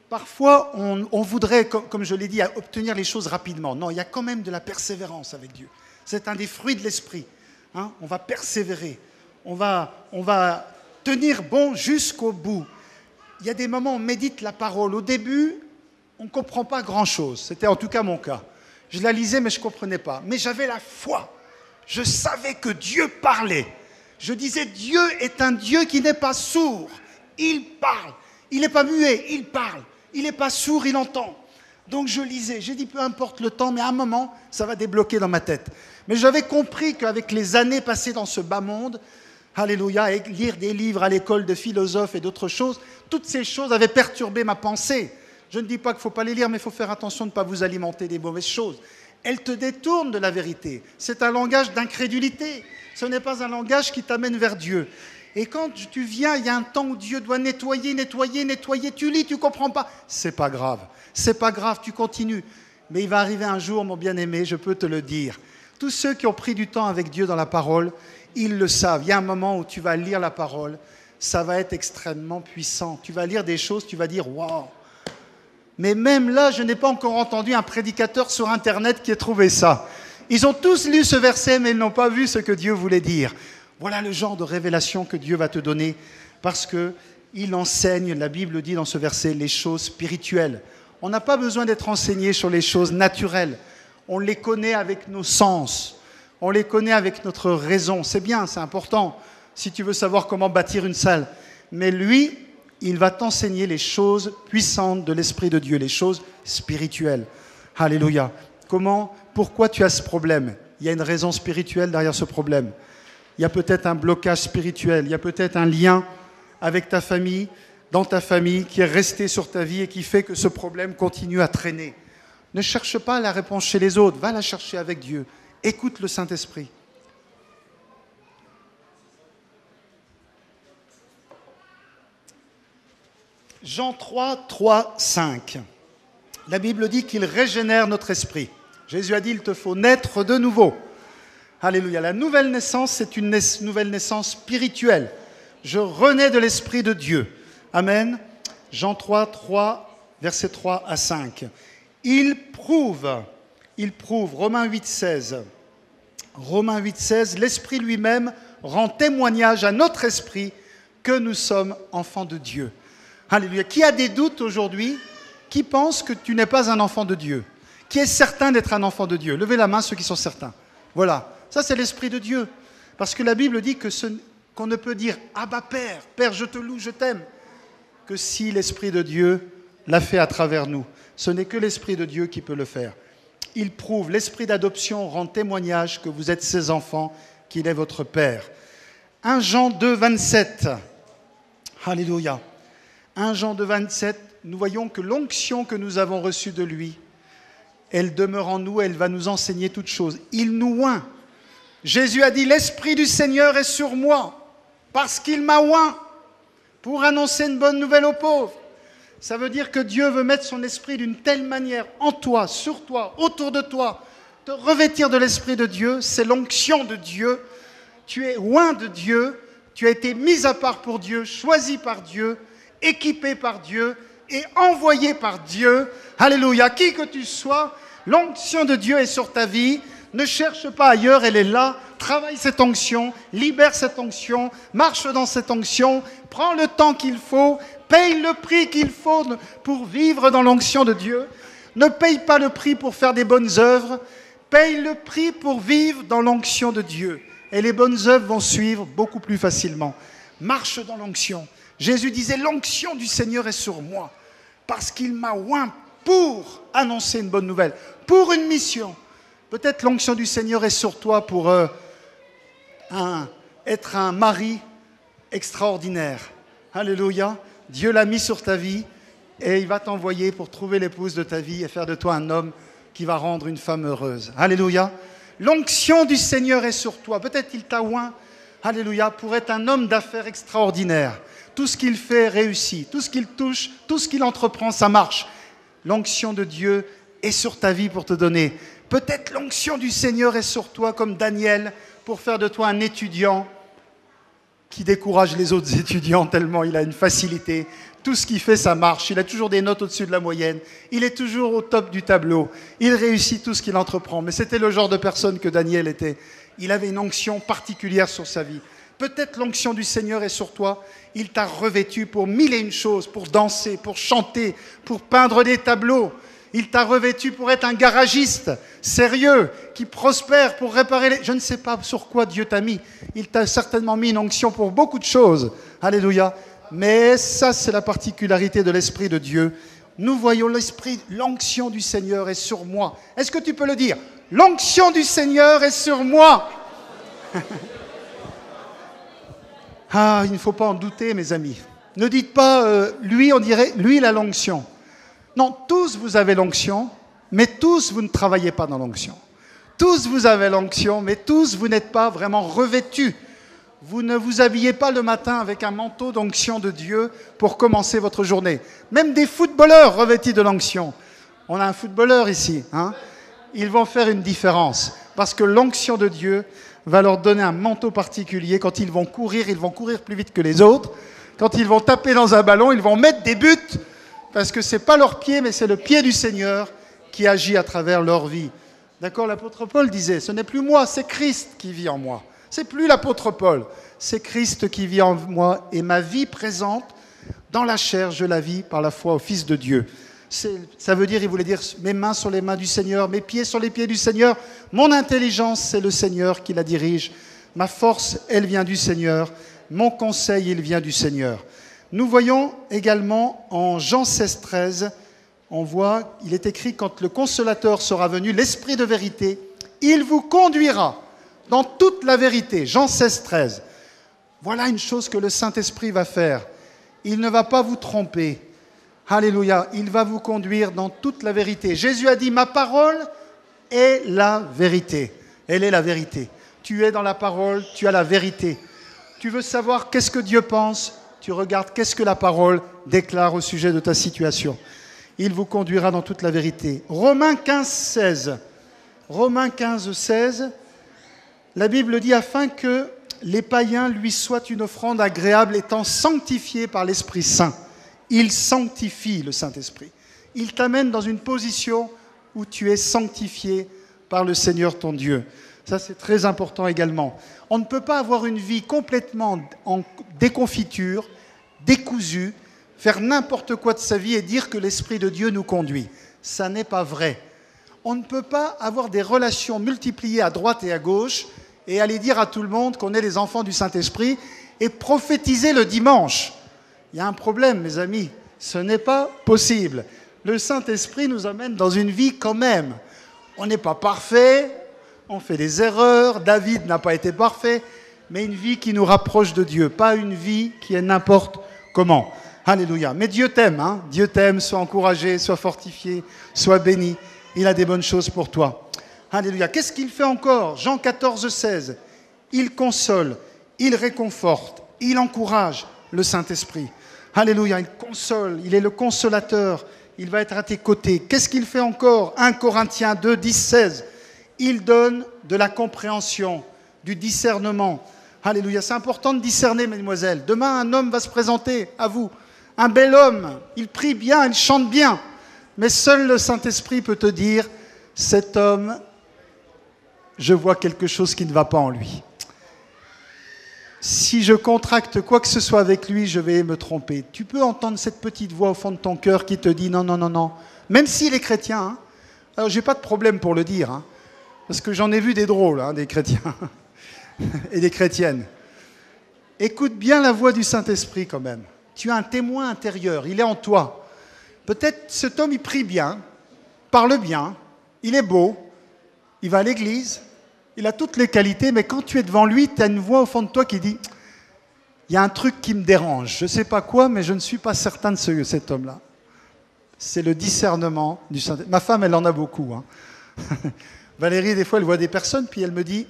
A: parfois, on voudrait, comme je l'ai dit, obtenir les choses rapidement. Non, il y a quand même de la persévérance avec Dieu. C'est un des fruits de l'Esprit. On va persévérer. On va tenir bon jusqu'au bout. Il y a des moments où on médite la parole. Au début, on ne comprend pas grand-chose. C'était en tout cas mon cas. Je la lisais, mais je ne comprenais pas. Mais j'avais la foi. Je savais que Dieu parlait. Je disais, Dieu est un Dieu qui n'est pas sourd. Il parle. Il n'est pas muet, il parle. Il n'est pas sourd, il entend. Donc je lisais. J'ai dit, peu importe le temps, mais à un moment, ça va débloquer dans ma tête. Mais j'avais compris qu'avec les années passées dans ce bas monde, alléluia, et lire des livres à l'école de philosophes et d'autres choses, toutes ces choses avaient perturbé ma pensée. Je ne dis pas qu'il ne faut pas les lire, mais il faut faire attention de ne pas vous alimenter des mauvaises choses. Elles te détournent de la vérité. C'est un langage d'incrédulité. Ce n'est pas un langage qui t'amène vers Dieu. Et quand tu viens, il y a un temps où Dieu doit nettoyer. Tu lis, tu ne comprends pas. C'est pas grave. C'est pas grave, tu continues. Mais il va arriver un jour, mon bien-aimé, je peux te le dire. Tous ceux qui ont pris du temps avec Dieu dans la parole, ils le savent. Il y a un moment où tu vas lire la parole, ça va être extrêmement puissant. Tu vas lire des choses, tu vas dire « Waouh !» Mais même là, je n'ai pas encore entendu un prédicateur sur Internet qui ait trouvé ça. Ils ont tous lu ce verset, mais ils n'ont pas vu ce que Dieu voulait dire. Voilà le genre de révélation que Dieu va te donner, parce qu'il enseigne, la Bible dit dans ce verset, les choses spirituelles. On n'a pas besoin d'être enseigné sur les choses naturelles. On les connaît avec nos sens. On les connaît avec notre raison. C'est bien, c'est important, si tu veux savoir comment bâtir une salle. Mais lui, il va t'enseigner les choses puissantes de l'Esprit de Dieu, les choses spirituelles. Alléluia. Pourquoi tu as ce problème? Il y a une raison spirituelle derrière ce problème. Il y a peut-être un blocage spirituel, il y a peut-être un lien avec ta famille, dans ta famille, qui est resté sur ta vie et qui fait que ce problème continue à traîner. Ne cherche pas la réponse chez les autres, va la chercher avec Dieu. Écoute le Saint-Esprit. Jean 3, 5. La Bible dit qu'il régénère notre esprit. Jésus a dit, il te faut naître de nouveau. Alléluia. La nouvelle naissance, c'est une nouvelle naissance spirituelle. Je renais de l'Esprit de Dieu. Amen. Jean 3, versets 3 à 5. Il prouve, Romains 8, 16. Romains 8, 16, l'Esprit lui-même rend témoignage à notre esprit que nous sommes enfants de Dieu. Alléluia. Qui a des doutes aujourd'hui? Qui pense que tu n'es pas un enfant de Dieu? Qui est certain d'être un enfant de Dieu? Levez la main ceux qui sont certains. Voilà. Ça, c'est l'Esprit de Dieu. Parce que la Bible dit qu'on ne peut dire « Abba Père, Père, je te loue, je t'aime » que si l'Esprit de Dieu l'a fait à travers nous. Ce n'est que l'Esprit de Dieu qui peut le faire. Il prouve, l'Esprit d'adoption rend témoignage que vous êtes ses enfants, qu'il est votre Père. 1 Jean 2, 27. Alléluia. 1 Jean 2, 27, nous voyons que l'onction que nous avons reçue de lui, elle demeure en nous, elle va nous enseigner toutes choses. Il nous oint. Jésus a dit, l'Esprit du Seigneur est sur moi, parce qu'il m'a oint pour annoncer une bonne nouvelle aux pauvres. Ça veut dire que Dieu veut mettre son esprit d'une telle manière en toi, sur toi, autour de toi, te revêtir de l'Esprit de Dieu, c'est l'onction de Dieu. Tu es oint de Dieu, tu as été mis à part pour Dieu, choisi par Dieu, équipé par Dieu et envoyé par Dieu. Alléluia, qui que tu sois, l'onction de Dieu est sur ta vie. Ne cherche pas ailleurs, elle est là. Travaille cette onction, libère cette onction, marche dans cette onction, prends le temps qu'il faut, paye le prix qu'il faut pour vivre dans l'onction de Dieu. Ne paye pas le prix pour faire des bonnes œuvres, paye le prix pour vivre dans l'onction de Dieu. Et les bonnes œuvres vont suivre beaucoup plus facilement. Marche dans l'onction. Jésus disait, l'onction du Seigneur est sur moi, parce qu'il m'a oint pour annoncer une bonne nouvelle, pour une mission. Peut-être l'onction du Seigneur est sur toi pour être un mari extraordinaire. Alléluia. Dieu l'a mis sur ta vie et il va t'envoyer pour trouver l'épouse de ta vie et faire de toi un homme qui va rendre une femme heureuse. Alléluia. L'onction du Seigneur est sur toi. Peut-être qu'il t'a oint, alléluia, pour être un homme d'affaires extraordinaire. Tout ce qu'il fait réussit. Tout ce qu'il touche, tout ce qu'il entreprend, ça marche. L'onction de Dieu est sur ta vie pour te donner. Peut-être l'onction du Seigneur est sur toi comme Daniel pour faire de toi un étudiant qui décourage les autres étudiants tellement il a une facilité. Tout ce qu'il fait, ça marche. Il a toujours des notes au-dessus de la moyenne. Il est toujours au top du tableau. Il réussit tout ce qu'il entreprend. Mais c'était le genre de personne que Daniel était. Il avait une onction particulière sur sa vie. Peut-être l'onction du Seigneur est sur toi. Il t'a revêtu pour mille et une choses, pour danser, pour chanter, pour peindre des tableaux. Il t'a revêtu pour être un garagiste sérieux, qui prospère pour réparer les... Je ne sais pas sur quoi Dieu t'a mis. Il t'a certainement mis une onction pour beaucoup de choses. Alléluia. Mais ça, c'est la particularité de l'Esprit de Dieu. Nous voyons l'Esprit, l'onction du Seigneur est sur moi. Est-ce que tu peux le dire? L'onction du Seigneur est sur moi. Ah, il ne faut pas en douter, mes amis. Ne dites pas, lui, on dirait, lui, il a l'onction. Non, tous vous avez l'onction, mais tous vous ne travaillez pas dans l'onction. Tous vous avez l'onction, mais tous vous n'êtes pas vraiment revêtus. Vous ne vous habillez pas le matin avec un manteau d'onction de Dieu pour commencer votre journée. Même des footballeurs revêtis de l'onction. On a un footballeur ici. Ils vont faire une différence parce que l'onction de Dieu va leur donner un manteau particulier. Quand ils vont courir plus vite que les autres. Quand ils vont taper dans un ballon, ils vont mettre des buts. Parce que ce n'est pas leur pied, mais c'est le pied du Seigneur qui agit à travers leur vie. D'accord? L'apôtre Paul disait, ce n'est plus moi, c'est Christ qui vit en moi. C'est plus l'apôtre Paul, c'est Christ qui vit en moi. Et ma vie présente, dans la chair, je la vis par la foi au Fils de Dieu. Ça veut dire, il voulait dire, mes mains sur les mains du Seigneur, mes pieds sur les pieds du Seigneur. Mon intelligence, c'est le Seigneur qui la dirige. Ma force, elle vient du Seigneur. Mon conseil, il vient du Seigneur. Nous voyons également en Jean 16, 13, on voit, il est écrit, quand le Consolateur sera venu, l'Esprit de vérité, il vous conduira dans toute la vérité. Jean 16, 13. Voilà une chose que le Saint-Esprit va faire. Il ne va pas vous tromper. Alléluia. Il va vous conduire dans toute la vérité. Jésus a dit, ma parole est la vérité. Elle est la vérité. Tu es dans la parole, tu as la vérité. Tu veux savoir qu'est-ce que Dieu pense? Tu regardes qu'est-ce que la parole déclare au sujet de ta situation. Il vous conduira dans toute la vérité. Romains 15, 16. Romains 15, 16. La Bible dit afin que les païens lui soient une offrande agréable étant sanctifiés par l'Esprit Saint. Il sanctifie le Saint-Esprit. Il t'amène dans une position où tu es sanctifié par le Seigneur ton Dieu. Ça, c'est très important également. On ne peut pas avoir une vie complètement en déconfiture, décousue, faire n'importe quoi de sa vie et dire que l'Esprit de Dieu nous conduit. Ça n'est pas vrai. On ne peut pas avoir des relations multipliées à droite et à gauche et aller dire à tout le monde qu'on est les enfants du Saint-Esprit et prophétiser le dimanche. Il y a un problème, mes amis. Ce n'est pas possible. Le Saint-Esprit nous amène dans une vie quand même. On n'est pas parfait, on fait des erreurs, David n'a pas été parfait, mais une vie qui nous rapproche de Dieu, pas une vie qui est n'importe comment. Alléluia. Mais Dieu t'aime, hein. Dieu t'aime, sois encouragé, sois fortifié, sois béni. Il a des bonnes choses pour toi. Alléluia. Qu'est-ce qu'il fait encore? Jean 14, 16. Il console, il réconforte, il encourage le Saint-Esprit. Alléluia. Il console, il est le consolateur. Il va être à tes côtés. Qu'est-ce qu'il fait encore? 1 Corinthiens 2, 10, 16. Il donne de la compréhension, du discernement. Alléluia. C'est important de discerner, mesdemoiselles. Demain, un homme va se présenter à vous. Un bel homme. Il prie bien, il chante bien. Mais seul le Saint-Esprit peut te dire, cet homme, je vois quelque chose qui ne va pas en lui. Si je contracte quoi que ce soit avec lui, je vais me tromper. Tu peux entendre cette petite voix au fond de ton cœur qui te dit non, non, non, non. Même s'il est chrétien, hein. Alors j'ai pas de problème pour le dire, hein, parce que j'en ai vu des drôles, hein, des chrétiens et des chrétiennes. Écoute bien la voix du Saint-Esprit quand même. Tu as un témoin intérieur, il est en toi. Peut-être cet homme, il prie bien, parle bien, il est beau, il va à l'église, il a toutes les qualités, mais quand tu es devant lui, tu as une voix au fond de toi qui dit « Il y a un truc qui me dérange, je ne sais pas quoi, mais je ne suis pas certain de cet homme-là. » C'est le discernement du Saint-Esprit. Ma femme, elle en a beaucoup. Hein. Valérie, des fois, elle voit des personnes, puis elle me dit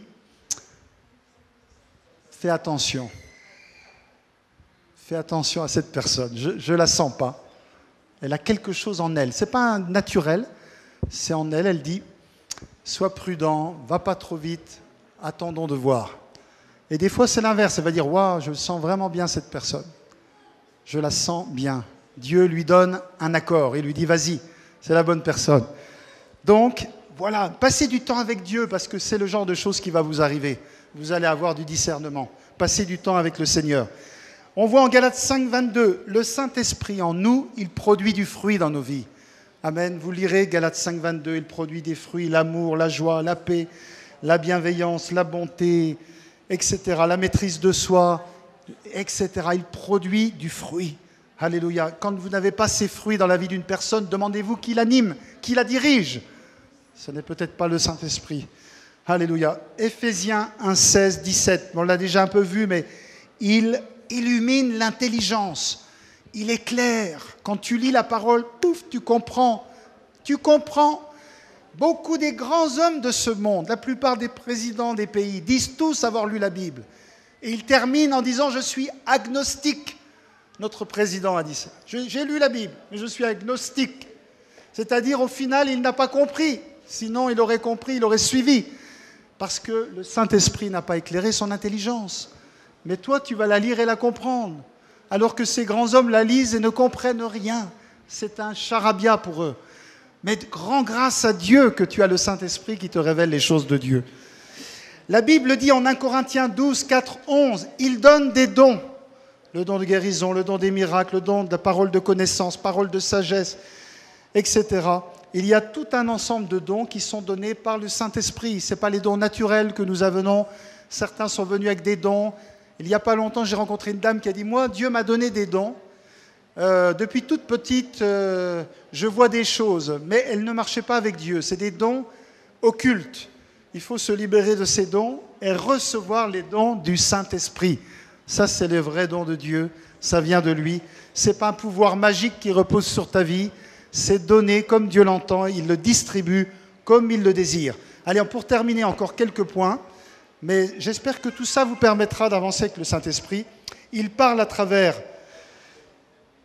A: « Fais attention. Fais attention à cette personne. Je ne la sens pas. Elle a quelque chose en elle. Ce n'est pas un naturel, c'est en elle. Elle dit « Sois prudent, va pas trop vite, attendons de voir. » Et des fois, c'est l'inverse. Elle va dire « Waouh, je sens vraiment bien cette personne. Je la sens bien. » Dieu lui donne un accord. Il lui dit « Vas-y, c'est la bonne personne. » Donc, voilà, passez du temps avec Dieu parce que c'est le genre de choses qui va vous arriver. Vous allez avoir du discernement. Passez du temps avec le Seigneur. On voit en Galates 5, 22, le Saint-Esprit en nous, il produit du fruit dans nos vies. Amen. Vous lirez Galates 5, 22, il produit des fruits, l'amour, la joie, la paix, la bienveillance, la bonté, etc., la maîtrise de soi, etc. Il produit du fruit. Alléluia. Quand vous n'avez pas ces fruits dans la vie d'une personne, demandez-vous qui l'anime, qui la dirige. Ce n'est peut-être pas le Saint-Esprit. Alléluia. Éphésiens 1, 16, 17. On l'a déjà un peu vu, mais il illumine l'intelligence. Il éclaire. Quand tu lis la parole, pouf, tu comprends. Tu comprends. Beaucoup des grands hommes de ce monde, la plupart des présidents des pays, disent tous avoir lu la Bible. Et ils terminent en disant « Je suis agnostique ». Notre président a dit ça. J'ai lu la Bible, mais je suis agnostique. C'est-à-dire, au final, il n'a pas compris. Sinon, il aurait compris, il aurait suivi. Parce que le Saint-Esprit n'a pas éclairé son intelligence. Mais toi, tu vas la lire et la comprendre. Alors que ces grands hommes la lisent et ne comprennent rien. C'est un charabia pour eux. Mais rends grâce à Dieu que tu as le Saint-Esprit qui te révèle les choses de Dieu. La Bible dit en 1 Corinthiens 12, 4, 11, il donne des dons. Le don de guérison, le don des miracles, le don de parole de connaissance, parole de sagesse, etc. Il y a tout un ensemble de dons qui sont donnés par le Saint-Esprit. Ce n'est pas les dons naturels que nous avons. Certains sont venus avec des dons. Il n'y a pas longtemps, j'ai rencontré une dame qui a dit « Moi, Dieu m'a donné des dons. Depuis toute petite, je vois des choses. » Mais elle ne marchait pas avec Dieu. C'est des dons occultes. Il faut se libérer de ces dons et recevoir les dons du Saint-Esprit. Ça, c'est les vrais dons de Dieu. Ça vient de lui. Ce n'est pas un pouvoir magique qui repose sur ta vie. C'est donné comme Dieu l'entend. Il le distribue comme il le désire. Allez, pour terminer, encore quelques points. Mais j'espère que tout ça vous permettra d'avancer avec le Saint-Esprit. Il parle à travers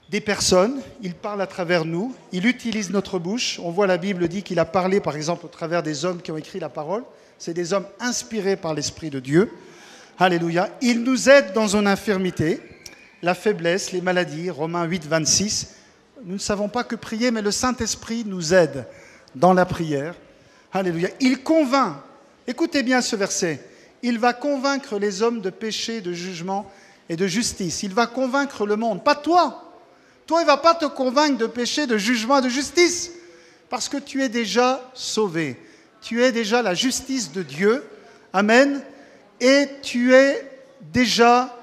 A: des personnes. Il parle à travers nous. Il utilise notre bouche. On voit la Bible dit qu'il a parlé, par exemple, au travers des hommes qui ont écrit la parole. C'est des hommes inspirés par l'Esprit de Dieu. Alléluia. Ils nous aident dans une infirmité, la faiblesse, les maladies. Romains 8, 26. Nous ne savons pas que prier, mais le Saint-Esprit nous aide dans la prière. Alléluia. Il convainc, écoutez bien ce verset, il va convaincre les hommes de péché, de jugement et de justice. Il va convaincre le monde, pas toi. Toi, il ne va pas te convaincre de péché, de jugement et de justice, parce que tu es déjà sauvé. Tu es déjà la justice de Dieu. Amen. Et tu es déjà,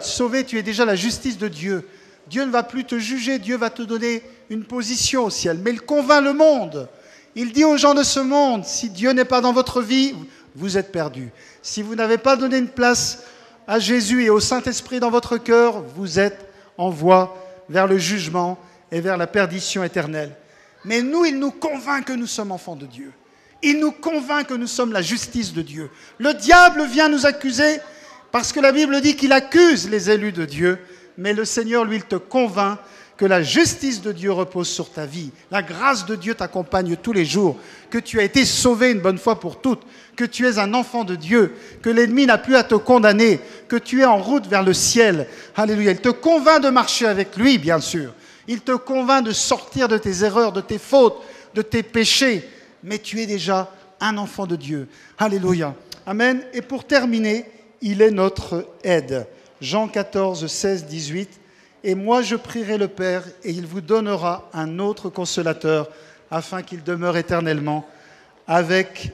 A: sauvé, tu es déjà la justice de Dieu. Dieu ne va plus te juger, Dieu va te donner une position au ciel. Mais il convainc le monde. Il dit aux gens de ce monde, si Dieu n'est pas dans votre vie, vous êtes perdus. Si vous n'avez pas donné une place à Jésus et au Saint-Esprit dans votre cœur, vous êtes en voie vers le jugement et vers la perdition éternelle. Mais nous, il nous convainc que nous sommes enfants de Dieu. Il nous convainc que nous sommes la justice de Dieu. Le diable vient nous accuser parce que la Bible dit qu'il accuse les élus de Dieu, mais le Seigneur, lui, il te convainc que la justice de Dieu repose sur ta vie. La grâce de Dieu t'accompagne tous les jours, que tu as été sauvé une bonne fois pour toutes, que tu es un enfant de Dieu, que l'ennemi n'a plus à te condamner, que tu es en route vers le ciel. Alléluia. Il te convainc de marcher avec lui, bien sûr. Il te convainc de sortir de tes erreurs, de tes fautes, de tes péchés. Mais tu es déjà un enfant de Dieu. Alléluia. Amen. Et pour terminer, il est notre aide. Jean 14, 16, 18. Et moi je prierai le Père, et il vous donnera un autre consolateur, afin qu'il demeure éternellement avec